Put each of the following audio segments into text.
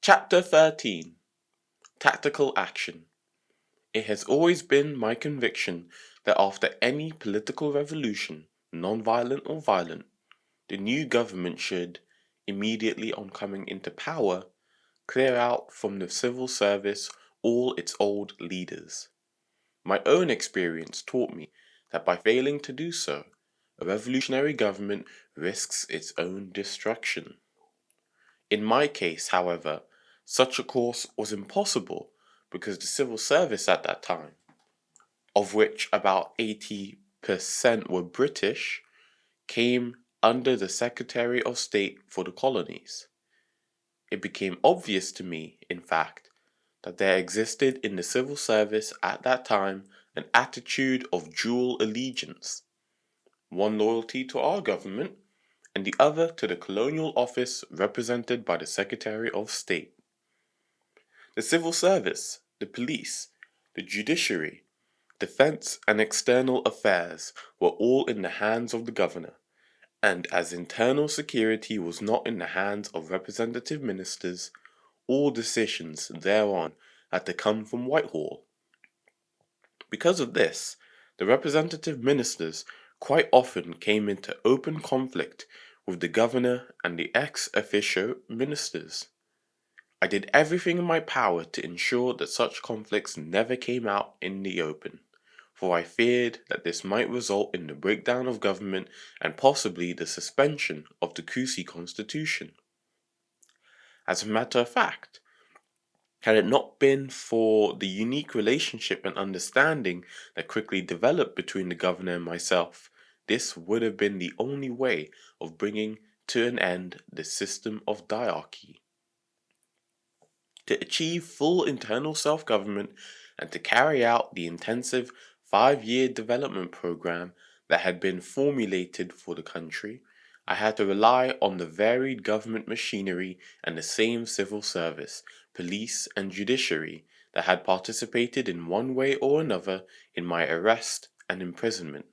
Chapter 13. Tactical Action. It has always been my conviction that after any political revolution, non-violent or violent, the new government should, immediately on coming into power, clear out from the civil service all its old leaders. My own experience taught me that by failing to do so, a revolutionary government risks its own destruction. In my case, however, such a course was impossible because the civil service at that time, of which about 80% were British, came under the Secretary of State for the colonies. It became obvious to me, in fact, that there existed in the civil service at that time an attitude of dual allegiance, one loyalty to our government and the other to the colonial office represented by the Secretary of State. The civil service, the police, the judiciary, defense, and external affairs were all in the hands of the governor, and as internal security was not in the hands of representative ministers, all decisions thereon had to come from Whitehall. Because of this, the representative ministers quite often came into open conflict with the governor and the ex officio ministers. I did everything in my power to ensure that such conflicts never came out in the open, for I feared that this might result in the breakdown of government and possibly the suspension of the Kusi constitution. As a matter of fact, had it not been for the unique relationship and understanding that quickly developed between the governor and myself, this would have been the only way of bringing to an end the system of diarchy. To achieve full internal self-government and to carry out the intensive 5-year development program that had been formulated for the country, I had to rely on the varied government machinery and the same civil service, police and judiciary that had participated in one way or another in my arrest and imprisonment.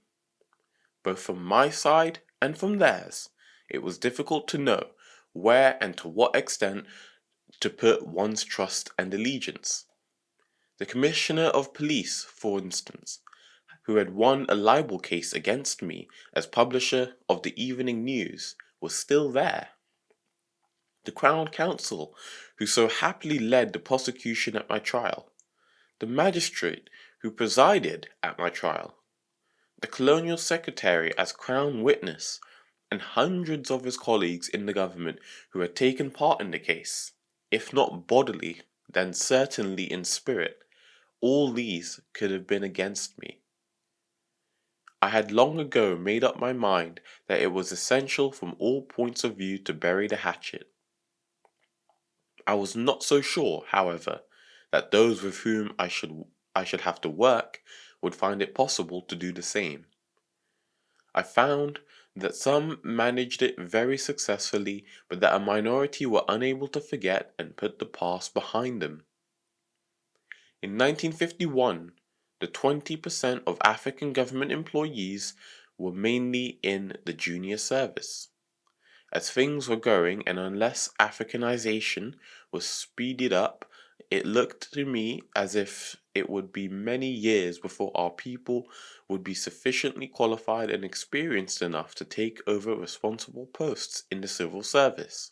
Both from my side and from theirs, it was difficult to know where and to what extent to put one's trust and allegiance. The Commissioner of Police, for instance, who had won a libel case against me as publisher of the Evening News, was still there. The Crown Counsel, who so happily led the prosecution at my trial, the magistrate who presided at my trial, the Colonial Secretary as Crown Witness, and hundreds of his colleagues in the government who had taken part in the case, if not bodily, then certainly in spirit, all these could have been against me. I had long ago made up my mind that it was essential from all points of view to bury the hatchet. I was not so sure, however, that those with whom I should have to work would find it possible to do the same. I found that some managed it very successfully, but that a minority were unable to forget and put the past behind them. In 1951, the 20% of African government employees were mainly in the junior service. As things were going, and unless Africanization was speeded up, it looked to me as if it would be many years before our people would be sufficiently qualified and experienced enough to take over responsible posts in the civil service.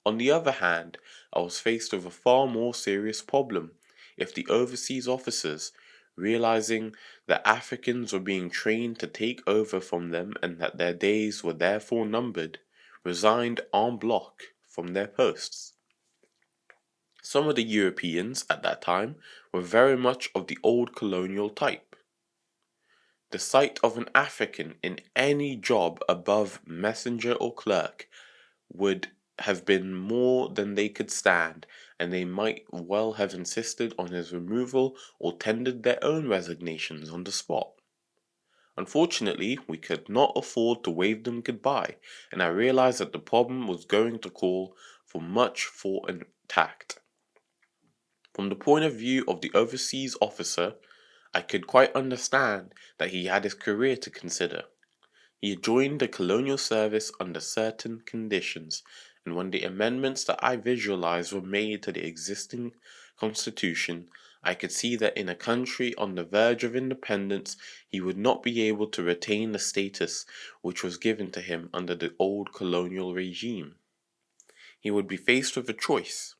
On the other hand, I was faced with a far more serious problem if the overseas officers, realizing that Africans were being trained to take over from them and that their days were therefore numbered, resigned en bloc from their posts. Some of the Europeans at that time were very much of the old colonial type. The sight of an African in any job above messenger or clerk would have been more than they could stand, and they might well have insisted on his removal or tendered their own resignations on the spot. Unfortunately, we could not afford to wave them goodbye, and I realized that the problem was going to call for much thought and tact. From the point of view of the overseas officer, I could quite understand that he had his career to consider. He had joined the colonial service under certain conditions, and when the amendments that I visualized were made to the existing constitution, I could see that in a country on the verge of independence, he would not be able to retain the status which was given to him under the old colonial regime. He would be faced with a choice: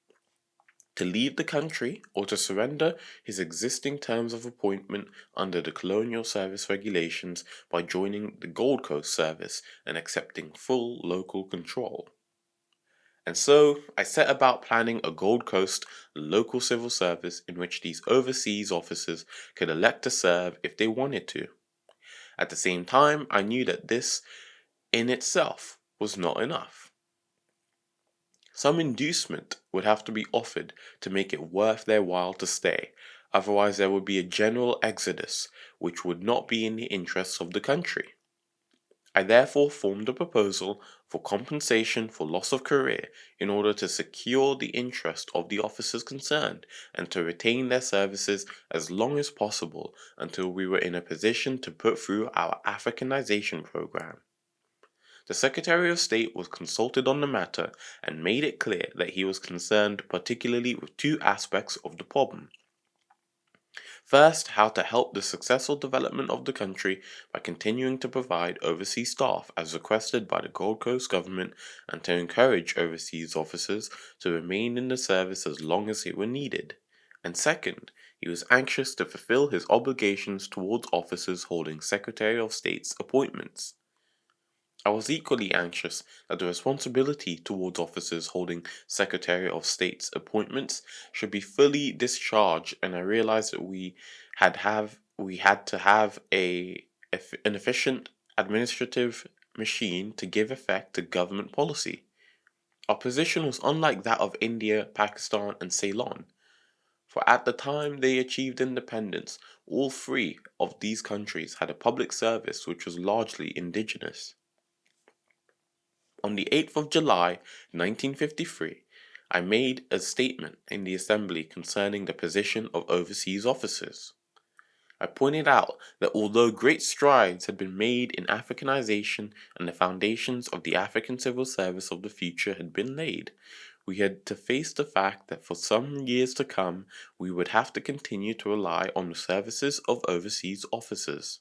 to leave the country or to surrender his existing terms of appointment under the colonial service regulations by joining the Gold Coast service and accepting full local control. And so I set about planning a Gold Coast local civil service in which these overseas officers could elect to serve if they wanted to. At the same time, I knew that this in itself was not enough. Some inducement would have to be offered to make it worth their while to stay, otherwise there would be a general exodus which would not be in the interests of the country. I therefore formed a proposal for compensation for loss of career in order to secure the interest of the officers concerned and to retain their services as long as possible until we were in a position to put through our Africanization program. The Secretary of State was consulted on the matter and made it clear that he was concerned particularly with two aspects of the problem. First, how to help the successful development of the country by continuing to provide overseas staff as requested by the Gold Coast government and to encourage overseas officers to remain in the service as long as they were needed. And second, he was anxious to fulfill his obligations towards officers holding Secretary of State's appointments. I was equally anxious that the responsibility towards officers holding Secretary of State's appointments should be fully discharged, and I realized that we had to have an efficient administrative machine to give effect to government policy. Our position was unlike that of India, Pakistan, and Ceylon, for at the time they achieved independence, all three of these countries had a public service which was largely indigenous. On the 8th of July, 1953, I made a statement in the Assembly concerning the position of overseas officers. I pointed out that although great strides had been made in Africanization and the foundations of the African civil service of the future had been laid, we had to face the fact that for some years to come we would have to continue to rely on the services of overseas officers.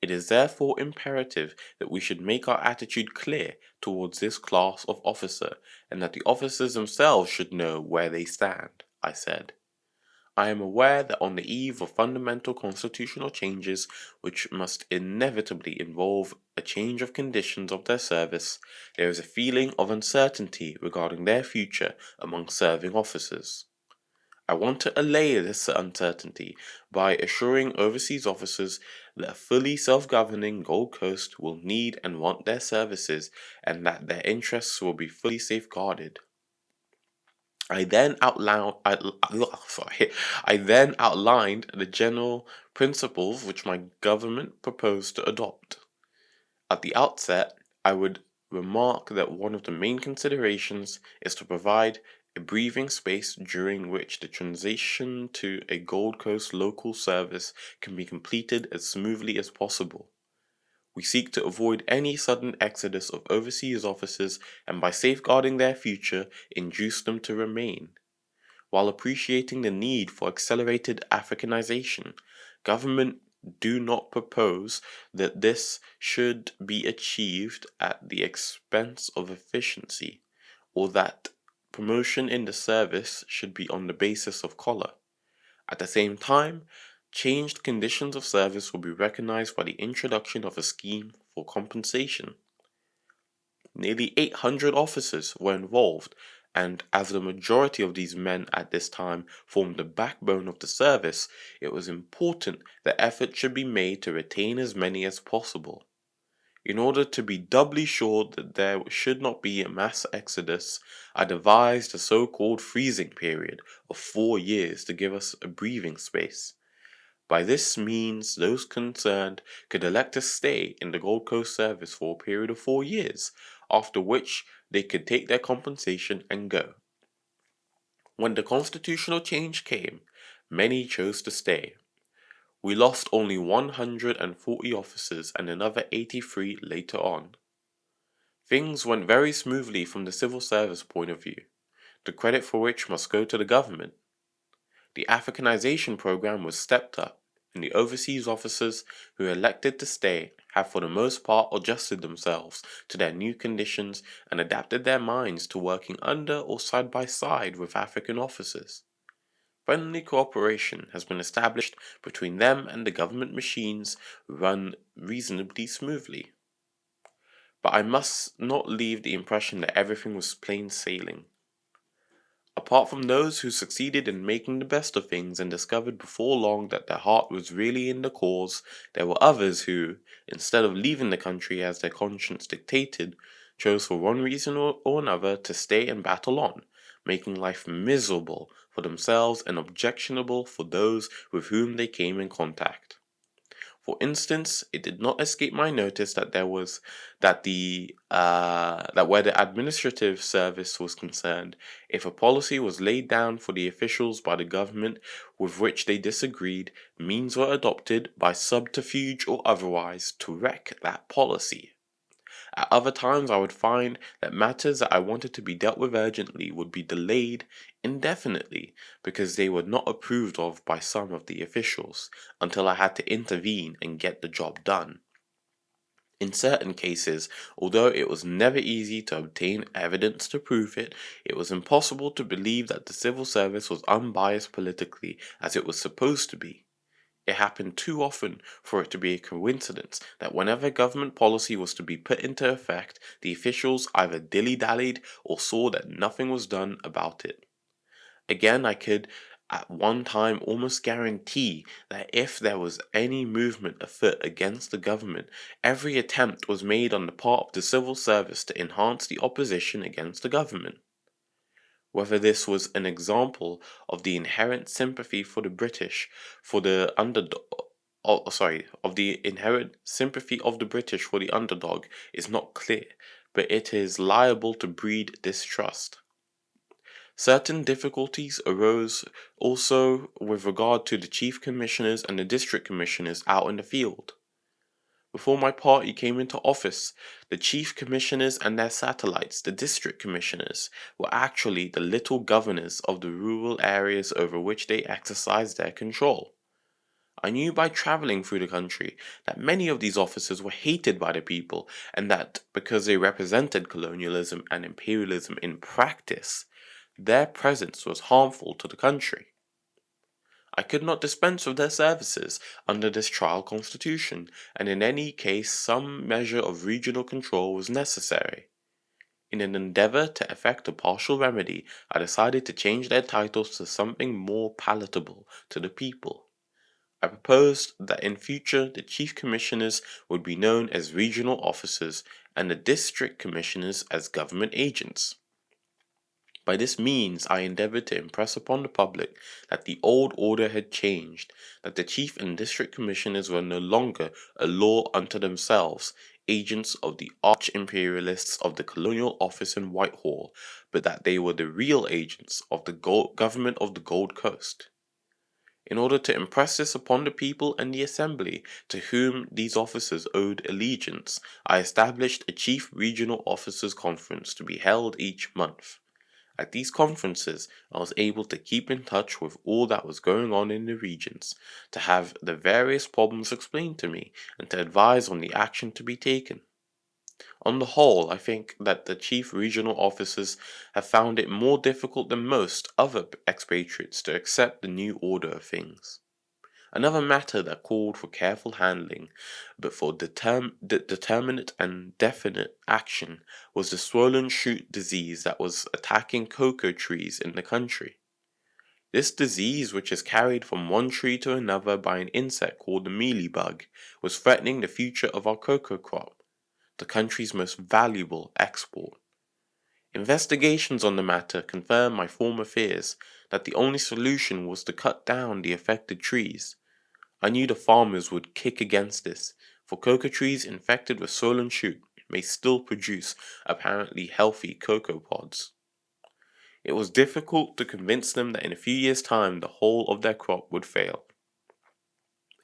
It is therefore imperative that we should make our attitude clear towards this class of officer, and that the officers themselves should know where they stand, I said. I am aware that on the eve of fundamental constitutional changes, which must inevitably involve a change of conditions of their service, there is a feeling of uncertainty regarding their future among serving officers. I want to allay this uncertainty by assuring overseas officers that a fully self-governing Gold Coast will need and want their services and that their interests will be fully safeguarded. I then outlined the general principles which my government proposed to adopt. At the outset, I would remark that one of the main considerations is to provide a breathing space during which the transition to a Gold Coast local service can be completed as smoothly as possible. We seek to avoid any sudden exodus of overseas officers and by safeguarding their future, induce them to remain. While appreciating the need for accelerated Africanization, government do not propose that this should be achieved at the expense of efficiency, or that promotion in the service should be on the basis of color. At the same time, changed conditions of service will be recognized by the introduction of a scheme for compensation. Nearly 800 officers were involved, and as the majority of these men at this time formed the backbone of the service, it was important that effort should be made to retain as many as possible. In order to be doubly sure that there should not be a mass exodus, I devised a so-called freezing period of 4 years to give us a breathing space. By this means, those concerned could elect to stay in the Gold Coast service for a period of 4 years, after which they could take their compensation and go. When the constitutional change came, many chose to stay. We lost only 140 officers and another 83 later on. Things went very smoothly from the civil service point of view, the credit for which must go to the government. The Africanization program was stepped up, and the overseas officers who elected to stay have for the most part adjusted themselves to their new conditions and adapted their minds to working under or side by side with African officers. Friendly cooperation has been established between them and the government machines run reasonably smoothly. But I must not leave the impression that everything was plain sailing. Apart from those who succeeded in making the best of things and discovered before long that their heart was really in the cause, there were others who, instead of leaving the country as their conscience dictated, chose for one reason or another to stay and battle on, making life miserable for themselves and objectionable for those with whom they came in contact. For instance, it did not escape my notice that that where the administrative service was concerned, if a policy was laid down for the officials by the government with which they disagreed, means were adopted by subterfuge or otherwise to wreck that policy. At other times, I would find that matters that I wanted to be dealt with urgently would be delayed indefinitely because they were not approved of by some of the officials, until I had to intervene and get the job done. In certain cases, although it was never easy to obtain evidence to prove it, it was impossible to believe that the civil service was unbiased politically as it was supposed to be. It happened too often for it to be a coincidence that whenever government policy was to be put into effect, the officials either dilly-dallied or saw that nothing was done about it. Again, I could at one time almost guarantee that if there was any movement afoot against the government, every attempt was made on the part of the civil service to enhance the opposition against the government. Whether this was an example of the inherent sympathy for the British for the underdog, of the inherent sympathy of the British for the underdog is not clear, but it is liable to breed distrust. Certain difficulties arose also with regard to the chief commissioners and the district commissioners out in the field. Before my party came into office, the chief commissioners and their satellites, the district commissioners, were actually the little governors of the rural areas over which they exercised their control. I knew by traveling through the country that many of these officers were hated by the people, and that because they represented colonialism and imperialism in practice, their presence was harmful to the country. I could not dispense with their services under this trial constitution, and in any case some measure of regional control was necessary. In an endeavor to effect a partial remedy, I decided to change their titles to something more palatable to the people. I proposed that in future the chief commissioners would be known as regional officers and the district commissioners as government agents. By this means I endeavored to impress upon the public that the old order had changed, that the chief and district commissioners were no longer a law unto themselves, agents of the arch-imperialists of the colonial office in Whitehall, but that they were the real agents of the government of the Gold Coast. In order to impress this upon the people and the assembly, to whom these officers owed allegiance, I established a chief regional officers' conference to be held each month. At these conferences, I was able to keep in touch with all that was going on in the regions, to have the various problems explained to me, and to advise on the action to be taken. On the whole, I think that the chief regional officers have found it more difficult than most other expatriates to accept the new order of things. Another matter that called for careful handling, but for determinate and definite action, was the swollen shoot disease that was attacking cocoa trees in the country. This disease, which is carried from one tree to another by an insect called the mealybug, was threatening the future of our cocoa crop, the country's most valuable export. Investigations on the matter confirmed my former fears that the only solution was to cut down the affected trees. I knew the farmers would kick against this, for cocoa trees infected with swollen shoot may still produce apparently healthy cocoa pods. It was difficult to convince them that in a few years' time the whole of their crop would fail.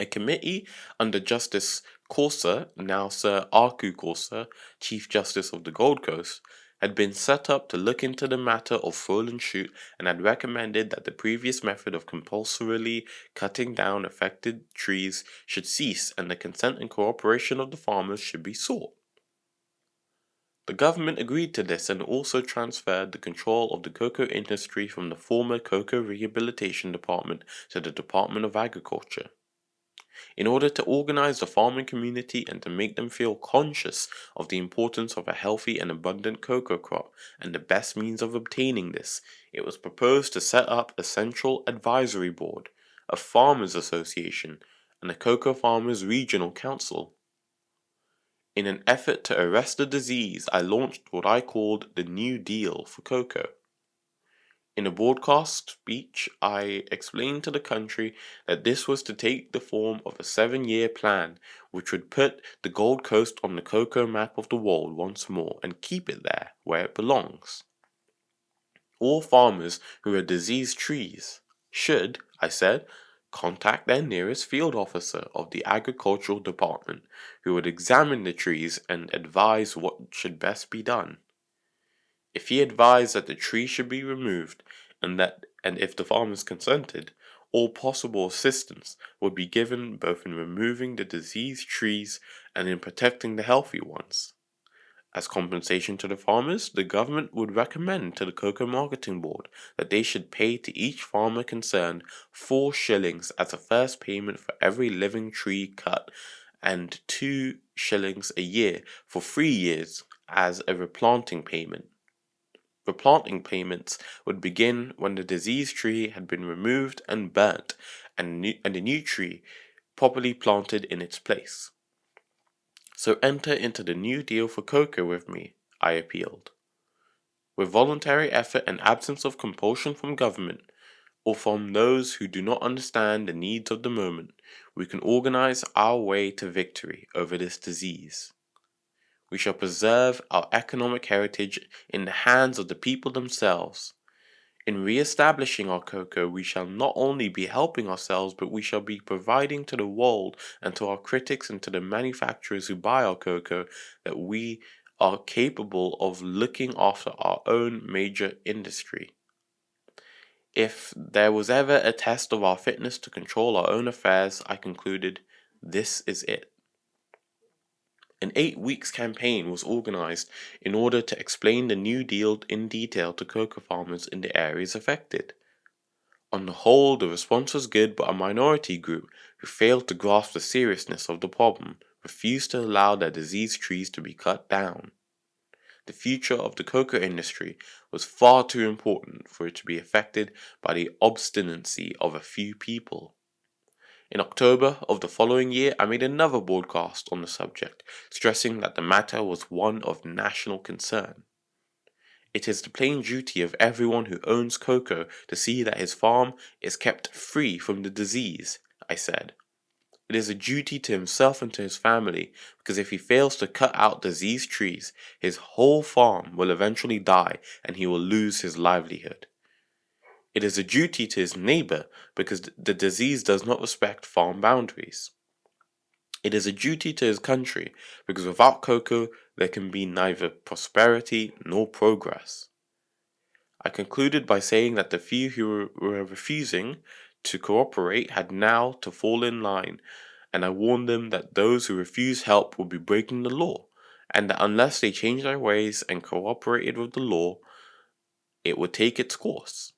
A committee under Justice Corsa, now Sir Arku Corsa, Chief Justice of the Gold Coast, had been set up to look into the matter of fall and shoot and had recommended that the previous method of compulsorily cutting down affected trees should cease and the consent and cooperation of the farmers should be sought. The government agreed to this and also transferred the control of the cocoa industry from the former Cocoa Rehabilitation Department to the Department of Agriculture. In order to organize the farming community and to make them feel conscious of the importance of a healthy and abundant cocoa crop and the best means of obtaining this, it was proposed to set up a central advisory board, a farmers association, and a cocoa farmers regional council. In an effort to arrest the disease, I launched what I called the New Deal for cocoa. In a broadcast speech, I explained to the country that this was to take the form of a 7-year plan which would put the Gold Coast on the cocoa map of the world once more and keep it there where it belongs. All farmers who had diseased trees should, I said, contact their nearest field officer of the agricultural department, who would examine the trees and advise what should best be done. If he advised that the tree should be removed, and if the farmers consented, all possible assistance would be given both in removing the diseased trees and in protecting the healthy ones. As compensation to the farmers, the government would recommend to the Cocoa Marketing Board that they should pay to each farmer concerned 4 shillings as a first payment for every living tree cut and 2 shillings a year for 3 years as a replanting payment. Replanting payments would begin when the diseased tree had been removed and burnt and a new tree properly planted in its place. So enter into the New Deal for cocoa with me, I appealed. With voluntary effort and absence of compulsion from government, or from those who do not understand the needs of the moment, we can organize our way to victory over this disease. We shall preserve our economic heritage in the hands of the people themselves. In re-establishing our cocoa, we shall not only be helping ourselves, but we shall be providing to the world and to our critics and to the manufacturers who buy our cocoa that we are capable of looking after our own major industry. If there was ever a test of our fitness to control our own affairs, I concluded, this is it. An 8-week campaign was organized in order to explain the New Deal in detail to cocoa farmers in the areas affected. On the whole, the response was good, but a minority group who failed to grasp the seriousness of the problem refused to allow their diseased trees to be cut down. The future of the cocoa industry was far too important for it to be affected by the obstinacy of a few people. In October of the following year, I made another broadcast on the subject, stressing that the matter was one of national concern. It is the plain duty of everyone who owns cocoa to see that his farm is kept free from the disease, I said. It is a duty to himself and to his family, because if he fails to cut out diseased trees, his whole farm will eventually die and he will lose his livelihood. It is a duty to his neighbor because the disease does not respect farm boundaries. It is a duty to his country because without cocoa there can be neither prosperity nor progress. I concluded by saying that the few who were refusing to cooperate had now to fall in line, and I warned them that those who refused help would be breaking the law, and that unless they changed their ways and cooperated with the law, it would take its course.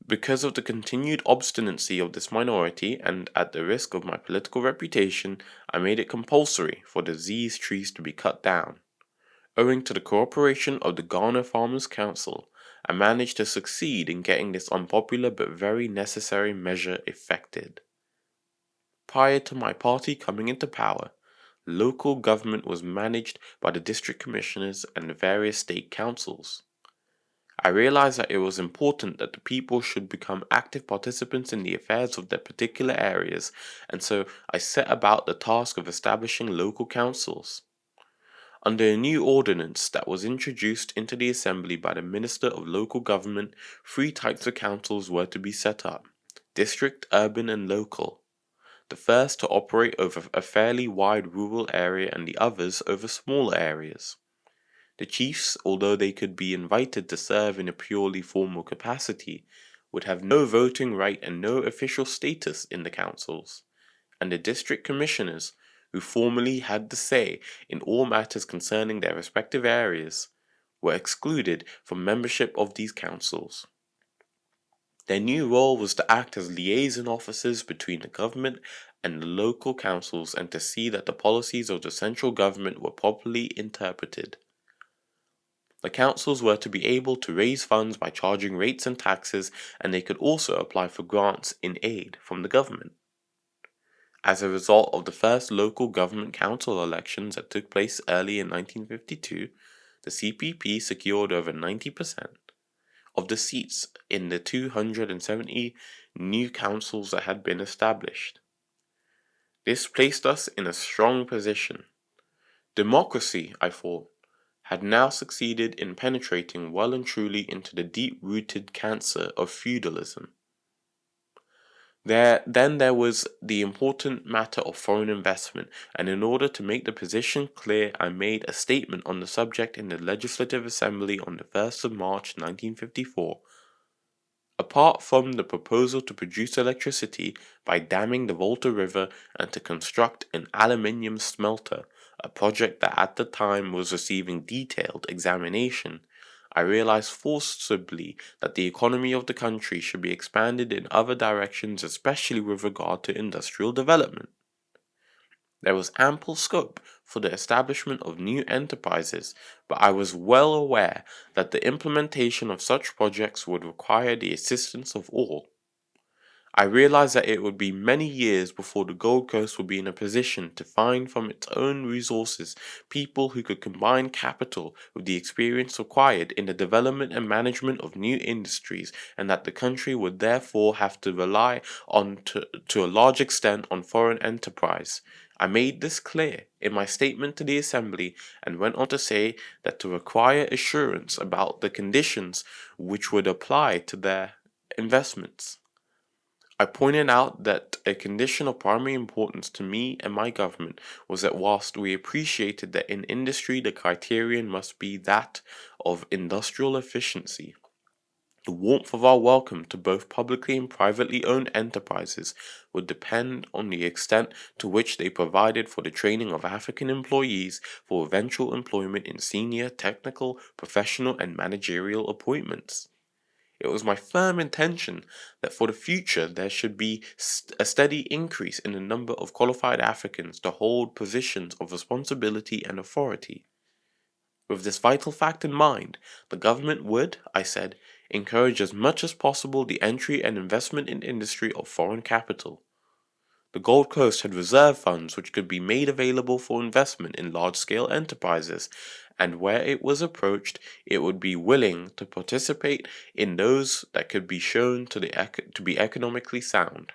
Because of the continued obstinacy of this minority, and at the risk of my political reputation, I made it compulsory for diseased trees to be cut down. Owing to the cooperation of the Ghana Farmers' Council, I managed to succeed in getting this unpopular but very necessary measure effected. Prior to my party coming into power, local government was managed by the district commissioners and the various state councils. I realized that it was important that the people should become active participants in the affairs of their particular areas, and so I set about the task of establishing local councils. Under a new ordinance that was introduced into the Assembly by the Minister of Local Government, 3 types of councils were to be set up: district, urban, and local. the first to operate over a fairly wide rural area and the others over smaller areas. The chiefs, although they could be invited to serve in a purely formal capacity, would have no voting right and no official status in the councils, and the district commissioners, who formerly had the say in all matters concerning their respective areas, were excluded from membership of these councils. Their new role was to act as liaison officers between the government and the local councils and to see that the policies of the central government were properly interpreted. The councils were to be able to raise funds by charging rates and taxes, and they could also apply for grants in aid from the government. As a result of the first local government council elections that took place early in 1952, the CPP secured over 90% of the seats in the 270 new councils that had been established. This placed us in a strong position. Democracy, I thought, had now succeeded in penetrating well and truly into the deep-rooted cancer of feudalism. Then there was the important matter of foreign investment, and in order to make the position clear, I made a statement on the subject in the Legislative Assembly on the 1st of March 1954. Apart from the proposal to produce electricity by damming the Volta River and to construct an aluminium smelter, a project that at the time was receiving detailed examination, I realized forcibly that the economy of the country should be expanded in other directions, especially with regard to industrial development. There was ample scope for the establishment of new enterprises, but I was well aware that the implementation of such projects would require the assistance of all. I realized that it would be many years before the Gold Coast would be in a position to find from its own resources people who could combine capital with the experience required in the development and management of new industries, and that the country would therefore have to rely to a large extent on foreign enterprise. I made this clear in my statement to the Assembly and went on to say that to require assurance about the conditions which would apply to their investments. I pointed out that a condition of primary importance to me and my government was that whilst we appreciated that in industry the criterion must be that of industrial efficiency, the warmth of our welcome to both publicly and privately owned enterprises would depend on the extent to which they provided for the training of African employees for eventual employment in senior, technical, professional, and managerial appointments. It was my firm intention that for the future there should be a steady increase in the number of qualified Africans to hold positions of responsibility and authority. With this vital fact in mind, the government would, I said, encourage as much as possible the entry and investment in industry of foreign capital. The Gold Coast had reserve funds which could be made available for investment in large-scale enterprises, and where it was approached, it would be willing to participate in those that could be shown to be economically sound.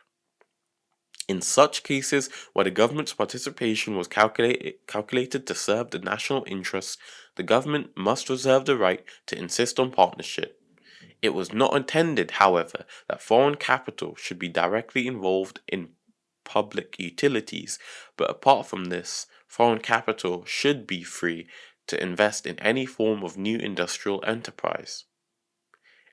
In such cases where the government's participation was calculated to serve the national interests, the government must reserve the right to insist on partnership. It was not intended, however, that foreign capital should be directly involved in public utilities, but apart from this, foreign capital should be free to invest in any form of new industrial enterprise.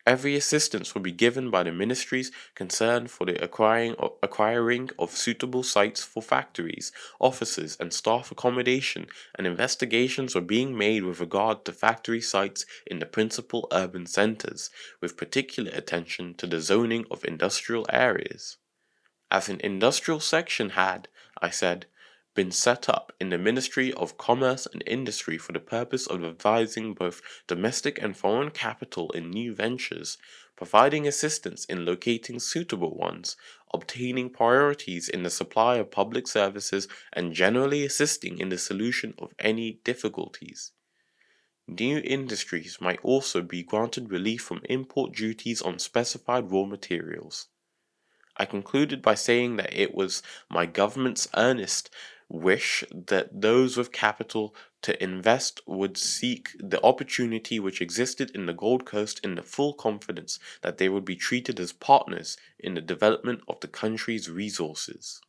Every assistance will be given by the ministries concerned for the acquiring of suitable sites for factories, offices, and staff accommodation, and investigations are being made with regard to factory sites in the principal urban centers, with particular attention to the zoning of industrial areas. As an industrial section had, I said, been set up in the Ministry of Commerce and Industry for the purpose of advising both domestic and foreign capital in new ventures, providing assistance in locating suitable ones, obtaining priorities in the supply of public services, and generally assisting in the solution of any difficulties. New industries might also be granted relief from import duties on specified raw materials. I concluded by saying that it was my government's earnest wish that those with capital to invest would seek the opportunity which existed in the Gold Coast in the full confidence that they would be treated as partners in the development of the country's resources.